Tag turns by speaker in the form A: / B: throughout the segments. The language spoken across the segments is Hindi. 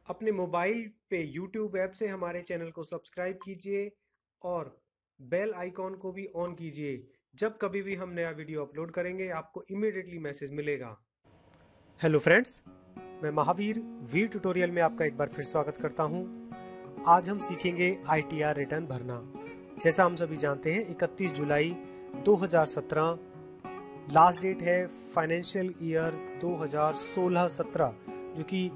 A: अपने मोबाइल पे YouTube ऐप से हमारे चैनल को सब्सक्राइब कीजिए और बेल आइकॉन को भी ऑन कीजिए। जब कभी भी हम नया वीडियो अपलोड करेंगे आपको इमीडिएटली मैसेज मिलेगा। हेलो फ्रेंड्स, मैं महावीर वीर ट्यूटोरियल में आपका एक बार फिर स्वागत करता हूं। आज हम सीखेंगे ITR रिटर्न भरना। जैसा हम सभी जानते हैं 31 जुलाई 2017 लास्ट डेट है फाइनेंशियल ईयर 2016-17 जो कि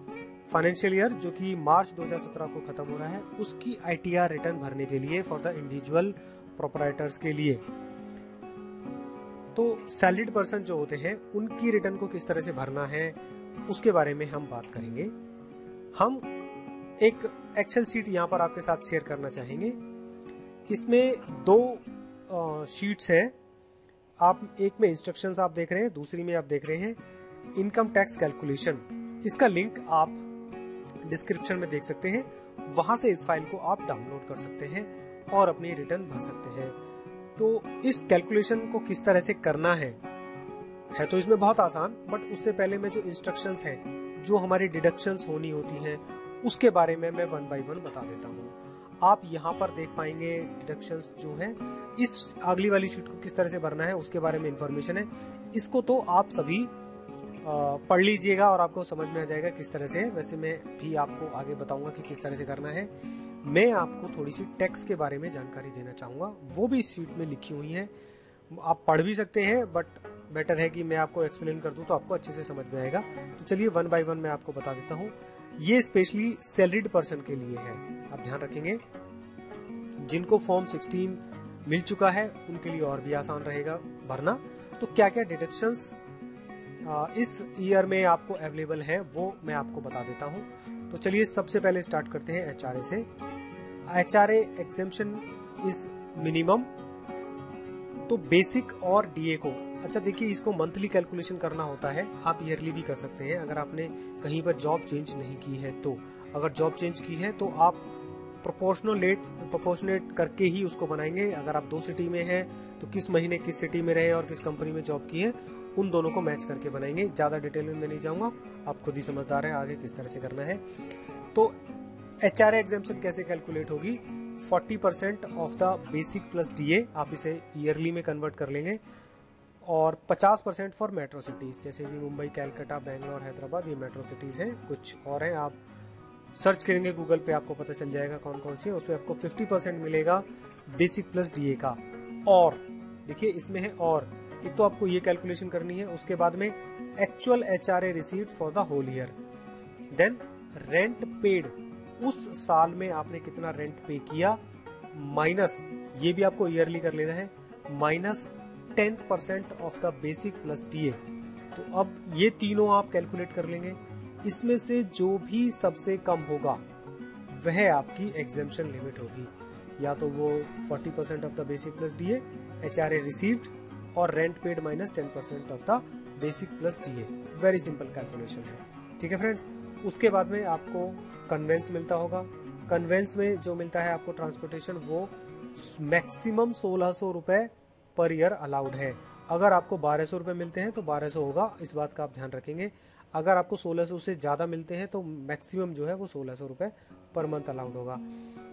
A: फाइनेंशियल ईयर जो कि मार्च 2017 को खत्म हो रहा है, उसकी ITR रिटर्न भरने के लिए फॉर द इंडिविजुअल प्रोपराइटर्स के लिए। तो सैलरीड पर्सन जो होते हैं उनकी रिटर्न को किस तरह से भरना है उसके बारे में हम बात करेंगे। हम एक एक्सेल शीट यहाँ पर आपके साथ शेयर करना चाहेंगे। इसमें दो शीट्स हैं। आप एक में इंस्ट्रक्शंस आप देख रहे हैं, दूसरी में आप देख रहे हैं इनकम टैक्स कैलकुलेशन। इसका लिंक आप डिस्क्रिप्शन में देख सकते हैं, वहां से इस फाइल को आप डाउनलोड कर सकते हैं और अपनी रिटर्न भर सकते हैं। तो इस कैलकुलेशन को किस तरह से करना है तो इसमें बहुत आसान, बट उससे पहले में जो इंस्ट्रक्शंस हैं, जो हमारी डिडक्शंस होनी होती हैं, उसके बारे में मैं वन बाय वन बता देता हूँ। आप यहाँ पर देख पाएंगे डिडक्शंस जो हैं। इस अगली वाली शीट को किस तरह से भरना है उसके बारे में इंफॉर्मेशन है। इसको तो आप सभी पढ़ लीजिएगा और आपको समझ में आ जाएगा किस तरह से। वैसे मैं भी आपको आगे बताऊंगा कि किस तरह से करना है। मैं आपको थोड़ी सी टैक्स के बारे में जानकारी देना चाहूंगा, वो भी इस शीट में लिखी हुई है। आप पढ़ भी सकते हैं, बट बेटर है कि मैं आपको एक्सप्लेन कर दूं तो आपको अच्छे से समझ में आएगा। तो चलिए वन बाय वन मैं आपको बता देता हूँ। ये स्पेशली सैलरीड पर्सन के लिए है, आप ध्यान रखेंगे। जिनको फॉर्म 16 मिल चुका है उनके लिए और भी आसान रहेगा भरना। तो क्या क्या डिडक्शंस इस ईयर में आपको अवेलेबल है वो मैं आपको बता देता हूँ। तो चलिए सबसे पहले स्टार्ट करते हैं HRA से। HRA exemption is minimum. तो बेसिक और DA को, अच्छा देखिए, इसको मंथली कैलकुलेशन करना होता है, आप ईयरली भी कर सकते हैं अगर आपने कहीं पर जॉब चेंज नहीं की है। तो अगर जॉब चेंज की है तो आप प्रोपोर्शनेट करके ही उसको बनाएंगे। अगर आप 2 सिटी में हैं तो किस महीने किस सिटी में रहे और किस कंपनी में जॉब की है उन दोनों को मैच करके बनाएंगे। ज्यादा डिटेल में मैं नहीं जाऊंगा, आप खुद ही समझदार हैं आगे किस तरह से करना है। तो HRA एग्जेम्पशन कैसे कैलकुलेट होगी? 40% of the basic plus DA, आप इसे ईयरली में कन्वर्ट कर लेंगे। और 50% फॉर मेट्रो सिटीज, जैसे कि मुंबई, कैलकाटा, बेंगलोर, हैदराबाद, ये मेट्रो सिटीज हैं। कुछ और हैं, आप सर्च करेंगे गूगल पे आपको पता चल जाएगा कौन कौन सी है। उसमें आपको 50% मिलेगा बेसिक प्लस DA का। और देखिए इसमें है और एक तो आपको ये कैलकुलेशन करनी है, उसके बाद में actual HRA received for the whole year, then rent paid, उस साल में आपने कितना रेंट पे किया, माइनस, ये भी आपको ईयरली कर लेना है, minus 10% of the basic plus DA। तो अब ये तीनों आप कैलकुलेट कर लेंगे। इसमें से जो भी सबसे कम होगा वह आपकी एग्जेम्पशन लिमिट होगी। या तो वो 40% of the basic plus DA, HRA received और rent paid minus 10% of the basic plus DA। Very simple calculation है, ठीक है फ्रेंड्स। उसके बाद में आपको कन्वेंस मिलता होगा। कन्वेंस में जो मिलता है आपको ट्रांसपोर्टेशन, वो मैक्सिमम 1600 रुपए पर ईयर अलाउड है। अगर आपको 1200 रुपए मिलते हैं तो 1200 होगा, इस बात का आप ध्यान रखेंगे। अगर आपको 1600 से ज्यादा मिलते हैं तो मैक्सिमम जो है वो 1600 रुपए पर मंथ अलाउड होगा।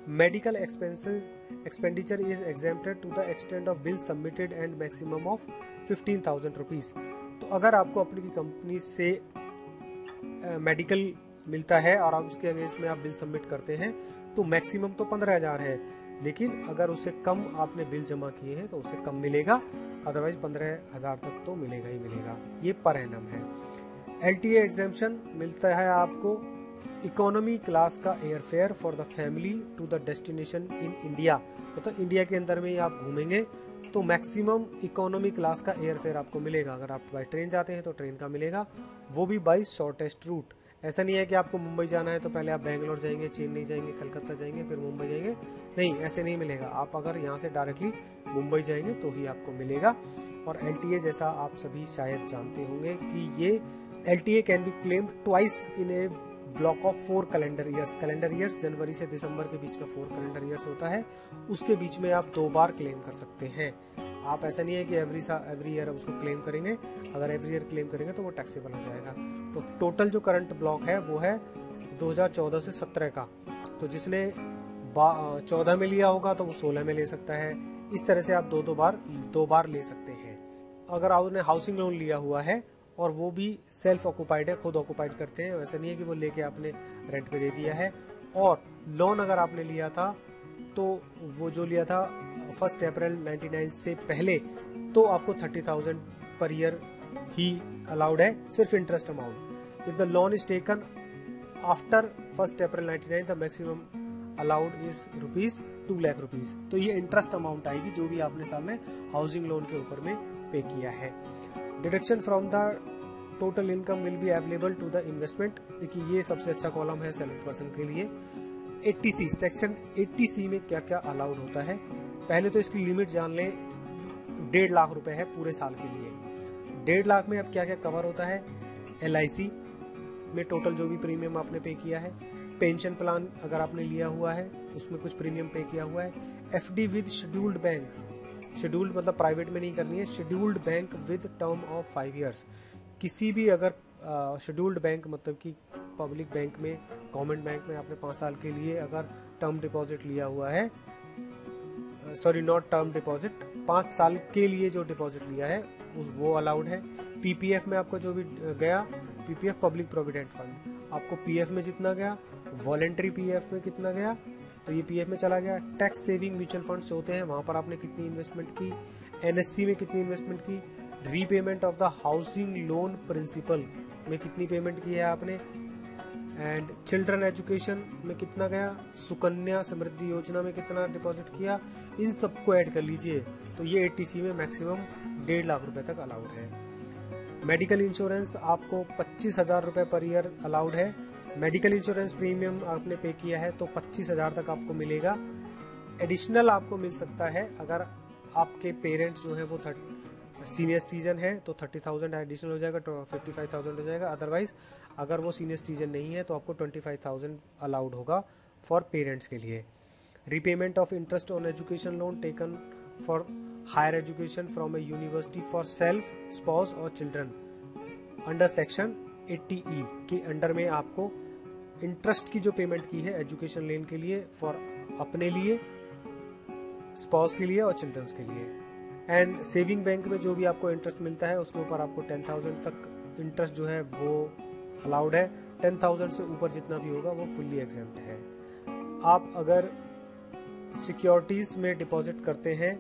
A: Medical expenditure is exempted to the extent of bill submitted and maximum of 15,000 rupees. तो अगर आपको अपनी कंपनी से मेडिकल मिलता है और आप उसके अगेंस्ट में आप बिल सबमिट करते हैं तो मैक्सिमम तो 15,000 है, लेकिन अगर उससे कम आपने बिल जमा किए हैं तो उससे कम मिलेगा, अदरवाइज 15,000 तक तो मिलेगा ही मिलेगा। ये पर एनम है। LTA एग्जेम्पशन मिलता है आपको इकोनॉमी क्लास का air fare for the family to the destination in India. मतलब इंडिया के अंदर में ही आप घूमेंगे तो मैक्सिमम इकोनॉमी क्लास का एयर फेयर आपको मिलेगा। अगर आप बाय ट्रेन जाते हैं तो ट्रेन का मिलेगा, वो भी बाय शॉर्टेस्ट रूट। ऐसा नहीं है कि आपको मुंबई जाना है तो पहले आप बेंगलोर जाएंगे, चेन्नई जाएंगे, कलकत्ता जाएंगे, फिर मुंबई जाएंगे, नहीं, ऐसे नहीं मिलेगा। आप अगर यहाँ से डायरेक्टली मुंबई जाएंगे तो ही आपको मिलेगा। और LTA जैसा आप सभी शायद जानते होंगे कि ये LTA can be claimed twice in a block of 4 calendar years. Calendar years जनवरी से दिसंबर के बीच का 4 कैलेंडर ईयर्स होता है, उसके बीच में आप 2 बार क्लेम कर सकते हैं। आप ऐसा नहीं है कि एवरी ईयर उसको क्लेम करेंगे, अगर एवरी ईयर क्लेम करेंगे तो वो टैक्सेबल हो जाएगा। तो टोटल जो करंट ब्लॉक है वो है 2014 से 17 का, तो जिसने 14 में लिया होगा तो वो 16 में ले सकता है। इस तरह से आप दो बार ले सकते हैं। अगर आपने हाउसिंग लोन लिया हुआ है और वो भी सेल्फ ऑक्युपाइड है, खुद ऑक्युपाइड करते हैं, वैसा नहीं है कि वो लेके आपने रेंट पे दे दिया है। और लोन अगर आपने लिया था तो वो जो लिया था 1 अप्रैल 1999 से पहले, तो आपको 30,000 पर ईयर ही अलाउड है, सिर्फ interest amount. If the loan is taken after 1 April 1999 the maximum allowed is ₹2 lakh. तो ये इंटरेस्ट अमाउंट आएगी जो भी आपने साल में हाउसिंग लोन के ऊपर में पे किया है। Deduction from the total income will be available to the investment. देखिए ये सबसे अच्छा कॉलम है सैलरीड पर्सन के लिए। 80C, सेक्शन 80C में क्या क्या अलाउड होता है। पहले तो इसकी लिमिट जान लें, 1.5 लाख रुपए है पूरे साल के लिए। 1.5 लाख में अब क्या क्या कवर होता है। LIC में टोटल जो भी प्रीमियम आपने पे किया है, पेंशन प्लान अगर आपने लिया हुआ है उसमें कुछ प्रीमियम पे किया हुआ है, FD with scheduled bank, scheduled मतलब प्राइवेट में नहीं करनी है, scheduled bank with term of 5 years. किसी भी अगर शेड्यूल्ड बैंक मतलब कि पब्लिक बैंक में, गवर्नमेंट बैंक में आपने 5 साल के लिए अगर टर्म डिपॉजिट लिया हुआ है, सॉरी नॉट टर्म डिपॉजिट, 5 साल के लिए जो डिपॉजिट लिया है वो अलाउड है। PPF में आपको जो भी गया, PPF पब्लिक प्रोविडेंट फंड, आपको PF में जितना गया, वॉलेंट्री PF में कितना गया तो ये PF में चला गया। टैक्स सेविंग म्यूचुअल फंड्स होते हैं, वहां पर आपने कितनी इन्वेस्टमेंट की, NSC में कितनी इन्वेस्टमेंट की, repayment of the housing loan principal में कितनी पेमेंट की है आपने, एंड चिल्ड्रन एजुकेशन में कितना गया, सुकन्या समृद्धि योजना में कितना डिपॉजिट किया, इन सबको ऐड कर लीजिए तो ये 80C में मैक्सिमम 1.5 लाख रुपए तक अलाउड है। मेडिकल इंश्योरेंस आपको 25,000 रुपए पर ईयर अलाउड है। मेडिकल इंश्योरेंस प्रीमियम आपने पे किया है तो 25,000 तक आपको मिलेगा। एडिशनल आपको मिल सकता है अगर आपके पेरेंट्स जो है वो सीनियर सिटीजन है तो 30,000 एडिशनल हो जाएगा, तो 55,000 हो जाएगा। अदरवाइज अगर वो सीनियर सिटीजन नहीं है तो आपको 25,000 अलाउड होगा फॉर पेरेंट्स के लिए। Repayment of interest on education loan taken for higher education from a university for self, spouse और चिल्ड्रन अंडर सेक्शन 80E के अंडर में आपको इंटरेस्ट की जो पेमेंट की है एजुकेशन लोन के लिए, फॉर अपने लिए, स्पाउस के लिए और चिल्ड्रंस के लिए। एंड सेविंग बैंक में जो भी आपको इंटरेस्ट मिलता है उसके ऊपर आपको 10,000 तक इंटरेस्ट जो है वो अलाउड है। 10,000 से ऊपर जितना भी होगा वो फुल्ली एग्जेम्प्ट है। आप अगर सिक्योरिटीज में डिपॉजिट करते हैं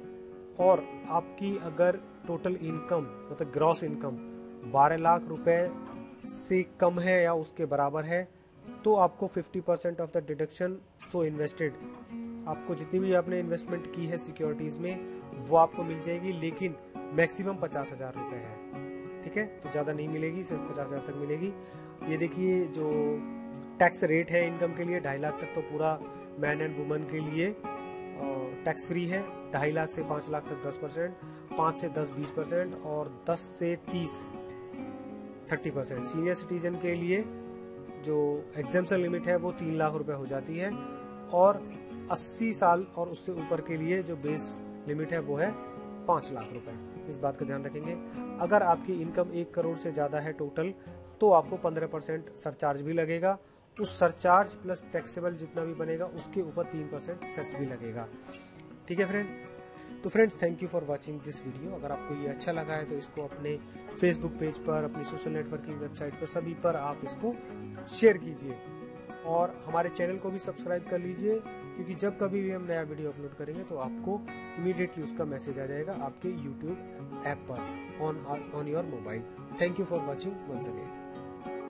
A: और आपकी अगर टोटल इनकम मतलब ग्रॉस इनकम 12 लाख रुपए से कम है या उसके बराबर है तो आपको 50% of the deduction so invested, आपको जितनी भी आपने इन्वेस्टमेंट की है सिक्योरिटीज में वो आपको मिल जाएगी, लेकिन मैक्सिमम 50,000 रुपए है। ठीक है, तो ज्यादा नहीं मिलेगी, सिर्फ 50,000 तक मिलेगी। ये देखिए जो टैक्स रेट है इनकम के लिए 2.5 लाख तक तो पूरा मैन एंड वुमन के लिए टैक्स फ्री है। 2.5 लाख से 5 लाख तक 10%, 5 से 10 20% और 10 से 30 30%। सीनियर सिटीजन के लिए जो एग्जेम्पशन लिमिट है वो 3 लाख रुपए हो जाती है और 80 साल और उससे ऊपर के लिए जो बेस लिमिट है वो है 5 लाख रुपए। इस बात का ध्यान रखेंगे। अगर आपकी इनकम 1 करोड़ से ज्यादा है टोटल तो आपको 15% सरचार्ज भी लगेगा। उस सरचार्ज प्लस टैक्सेबल जितना भी बनेगा उसके ऊपर 3% सेस भी लगेगा। ठीक है फ्रेंड। तो friends thank you for watching this video. अगर आपको ये अच्छा लगा है तो इसको अपने फेसबुक पेज पर, अपनी सोशल नेटवर्किंग वेबसाइट पर, सभी पर आप इसको शेयर कीजिए और हमारे चैनल को भी सब्सक्राइब कर लीजिए, क्योंकि जब कभी भी हम नया वीडियो अपलोड करेंगे तो आपको इमीडिएटली उसका मैसेज आ जाएगा आपके YouTube ऐप पर on your mobile. Thank you for watching once again.